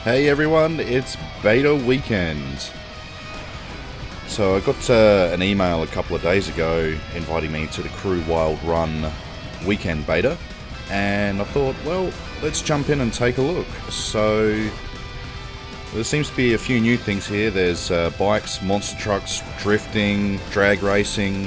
Hey everyone, it's beta weekend. So I got an email a couple of days ago inviting me to the Crew Wild Run weekend beta, and I thought, well, let's jump in and take a look. So there seems to be a few new things here. There's bikes, monster trucks, drifting, drag racing.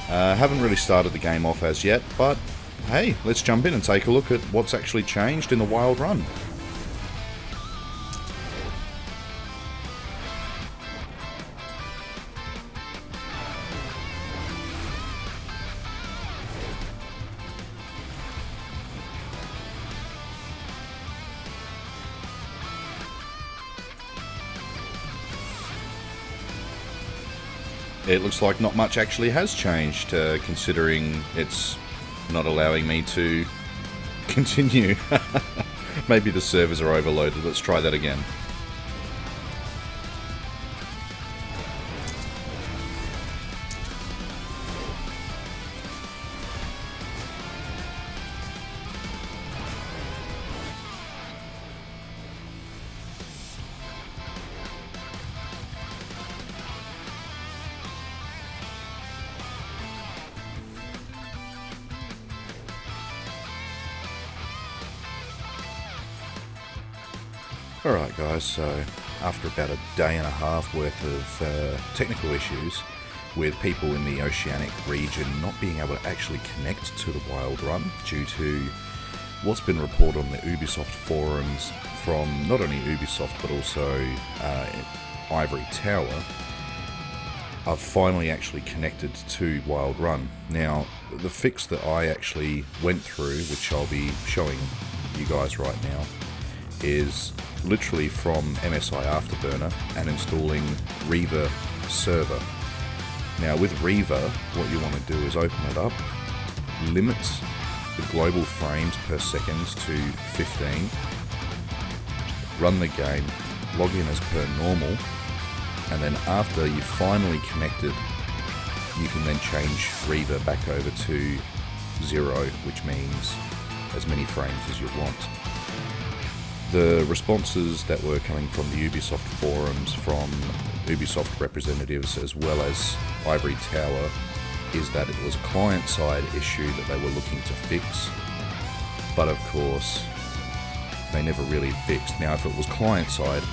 Haven't really started the game off as yet, but hey, let's jump in and take a look at what's actually changed in the Wild Run. It looks like not much actually has changed, considering it's not allowing me to continue. Maybe the servers are overloaded. Let's try that again. Alright guys, so after about a day and a half worth of technical issues with people in the Oceanic region not being able to actually connect to the Wild Run due to what's been reported on the Ubisoft forums from not only Ubisoft but also Ivory Tower, I've finally actually connected to Wild Run. Now, the fix that I actually went through, which I'll be showing you guys right now, is literally from MSI Afterburner and installing Reaver server. Now with Reaver, what you want to do is open it up, limit the global frames per second to 15, run the game, log in as per normal, and then after you've finally connected, you can then change Reaver back over to 0, which means as many frames as you want. The responses that were coming from the Ubisoft forums, from Ubisoft representatives as well as Ivory Tower, is that it was a client-side issue that they were looking to fix, but of course they never really fixed. Now if it was client-side,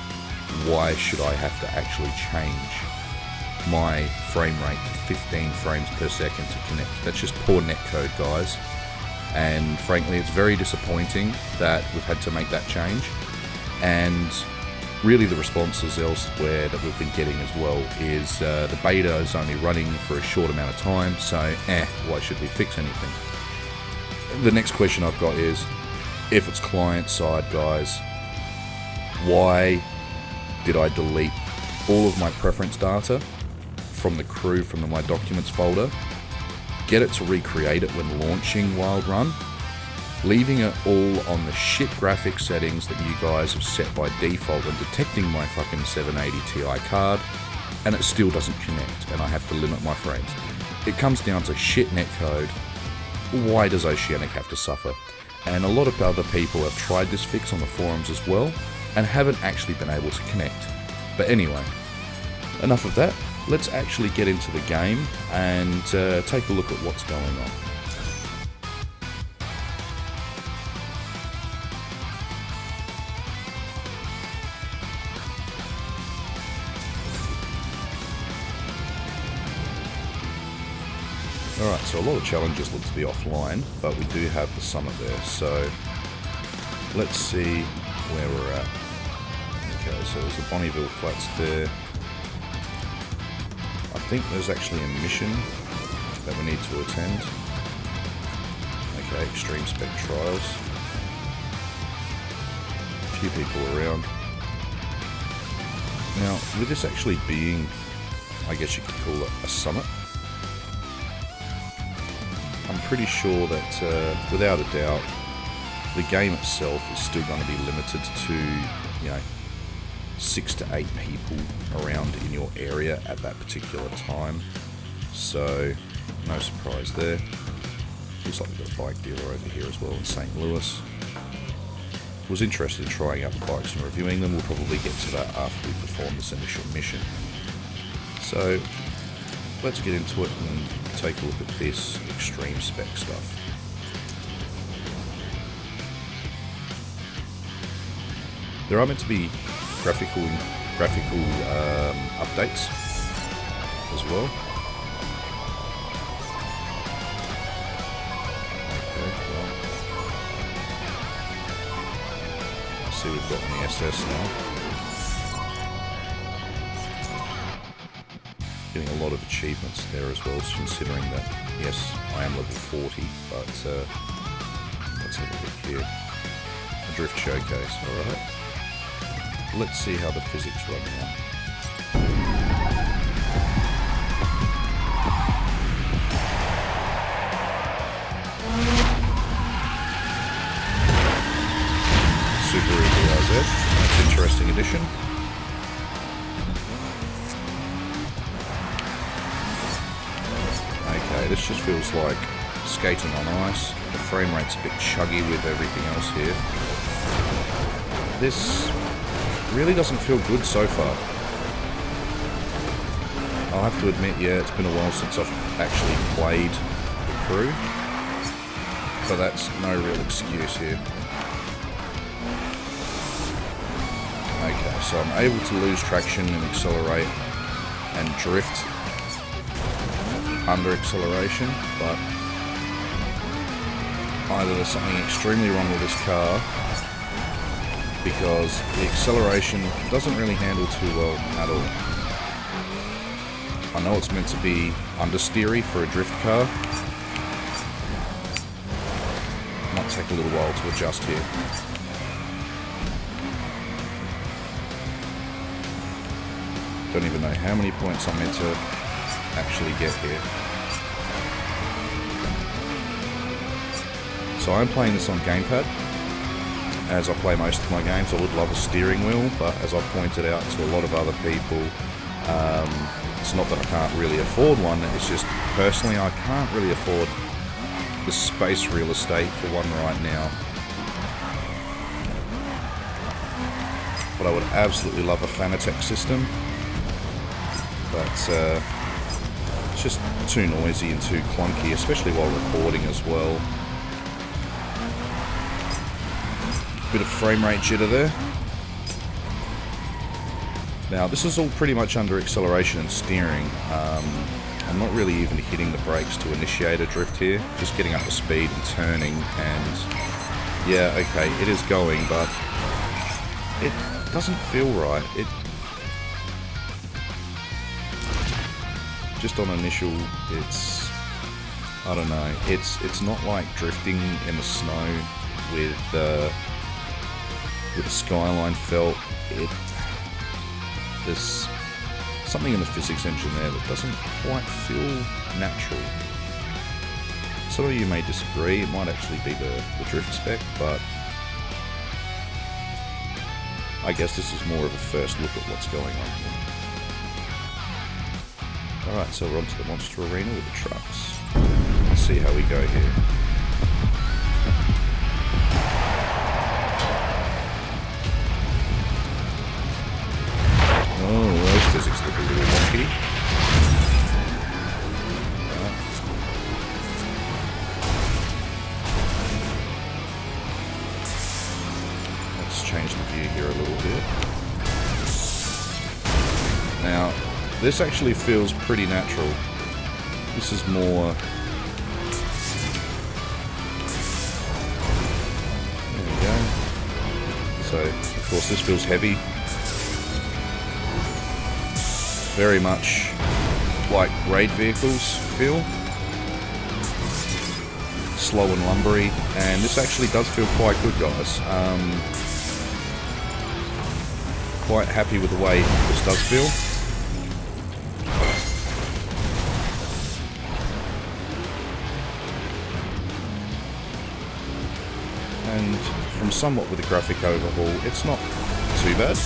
why should I have to actually change my frame rate to 15 frames per second to connect? That's just poor netcode, guys. And frankly, it's very disappointing that we've had to make that change, and really the responses elsewhere that we've been getting as well is the beta is only running for a short amount of time, so why should we fix anything? The next question I've got is, if it's client side, guys, why did I delete all of my preference data from the crew from the My Documents folder, get it to recreate it when launching Wild Run, leaving it all on the shit graphic settings that you guys have set by default and detecting my fucking 780 Ti card, and it still doesn't connect and I have to limit my frames. It comes down to shit netcode. Why does Oceanic have to suffer? And a lot of other people have tried this fix on the forums as well and haven't actually been able to connect. But anyway, enough of that. Let's actually get into the game and take a look at what's going on. Alright, so a lot of challenges look to be offline, but we do have the summit there, so let's see where we're at. Okay, so there's the Bonneville Flats there. I think there's actually a mission that we need to attend. Okay, extreme spec trials. A few people around. Now, with this actually being, I guess you could call it a summit, I'm pretty sure that without a doubt, the game itself is still going to be limited to, you know, 6 to 8 people around in your area at that particular time, so no surprise there. Looks like we've got a bike dealer over here as well in St. Louis. was interested in trying out the bikes and reviewing them. We'll probably get to that after we perform this initial mission. So let's get into it and take a look at this extreme spec stuff. There are meant to be graphical updates as well. Okay, well, I see we've got an SS now. Getting a lot of achievements there as well, considering that, yes, I am level 40, but let's have a look here. A drift showcase, alright. Let's see how the physics run now. Super EBRZ, that's an interesting addition. Okay, this just feels like skating on ice. The frame rate's a bit chuggy with everything else here. This really doesn't feel good so far. I'll have to admit, yeah, it's been a while since I've actually played the crew, but that's no real excuse here. Okay, so I'm able to lose traction and accelerate and drift under acceleration, but either there's something extremely wrong with this car, because the acceleration doesn't really handle too well at all. I know it's meant to be understeery for a drift car. Might take a little while to adjust here. Don't even know how many points I'm meant to actually get here. So I'm playing this on gamepad. As I play most of my games, I would love a steering wheel, but as I've pointed out to a lot of other people, it's not that I can't really afford one, it's just personally I can't really afford the space real estate for one right now. But I would absolutely love a Fanatec system, but it's just too noisy and too clunky, especially while recording as well. Bit of frame rate jitter there. Now this is all pretty much under acceleration and steering. I'm not really even hitting the brakes to initiate a drift here, just getting up to speed and turning, and yeah, okay, it is going, but it doesn't feel right. It just on initial, it's, I don't know, it's not like drifting in the snow with the Skyline felt. There's something in the physics engine there that doesn't quite feel natural. Some of you may disagree, it might actually be the drift spec, but I guess this is more of a first look at what's going on here. Alright, so we're on to the monster arena with the trucks. Let's see how we go here. Oh, those physics look a little wonky. Let's change the view here a little bit. Now, this actually feels pretty natural. This is more... There we go. So, of course, this feels heavy. Very much like raid vehicles feel. Slow and lumbery, and this actually does feel quite good, guys. Quite happy with the way this does feel. And from somewhat with a graphic overhaul, it's not too bad.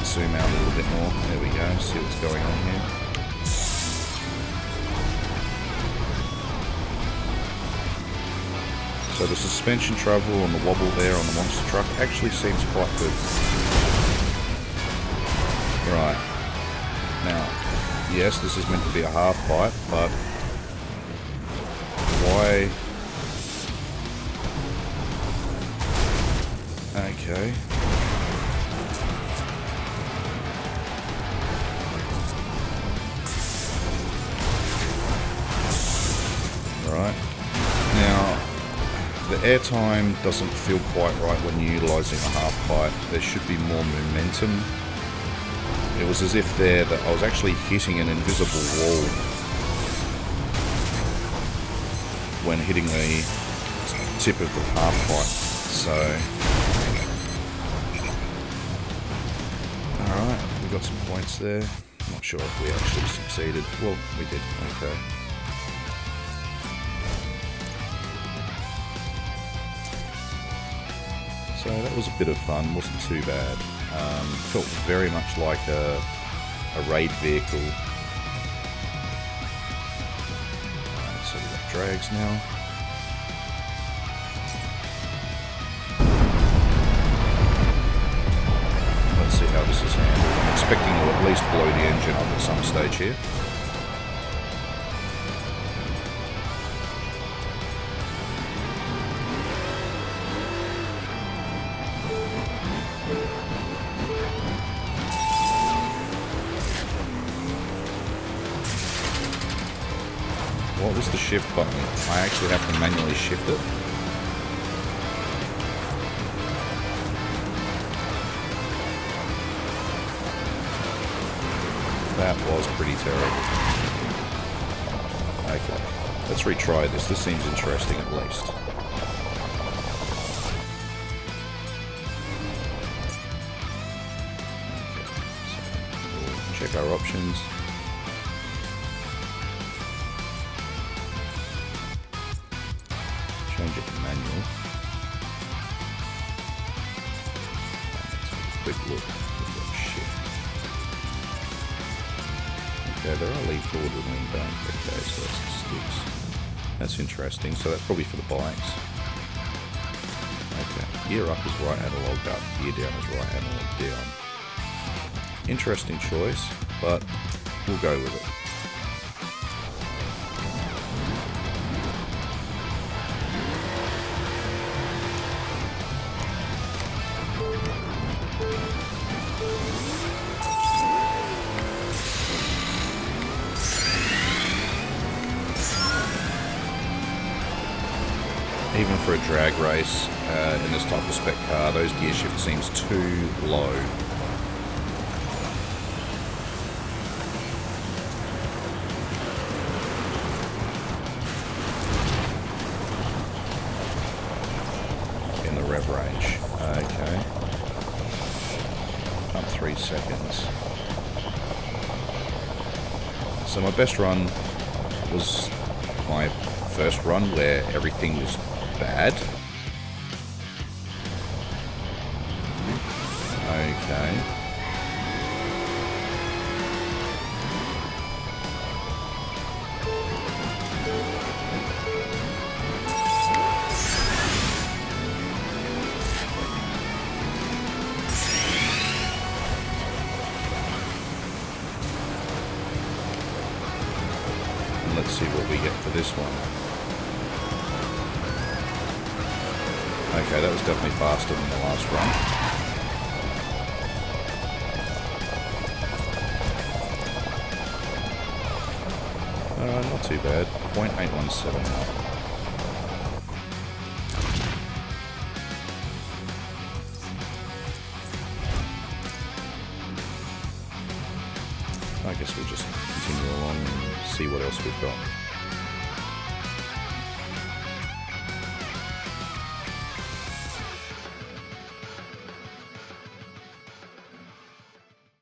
Zoom out a little bit more. There we go. See what's going on here. So the suspension travel on the wobble there on the monster truck actually seems quite good. Right. Now, yes, this is meant to be a half pipe, but why? Okay. Right. Now, the airtime doesn't feel quite right when you're utilising a half pipe. There should be more momentum. It was as if there that I was actually hitting an invisible wall when hitting the tip of the half pipe. So, alright, we got some points there. I'm not sure if we actually succeeded. Well, we did. Okay. So that was a bit of fun, wasn't too bad. Felt very much like a raid vehicle. So we've got drags now. Let's see how this is handled. I'm expecting to at least blow the engine up at some stage here. What was the shift button? I actually have to manually shift it. That was pretty terrible. Okay, let's retry this. This seems interesting at least. Okay, so we'll check our options. Change it to manual. Let's have a quick look. We've got shift. Okay, there are lean forward and lean back. Okay, so that's the sticks. That's interesting. So that's probably for the bikes. Okay, gear up is right analog up, gear down is right analog down. Interesting choice, but we'll go with it. Even for a drag race in this type of spec car, those gear shift seems too low. In the rev range. Okay. Up 3 seconds. So my best run was my first run where everything was bad. Okay. And let's see what we get for this one. Okay, that was definitely faster than the last run. Not too bad. 0.817 now. I guess we'll just continue along and see what else we've got.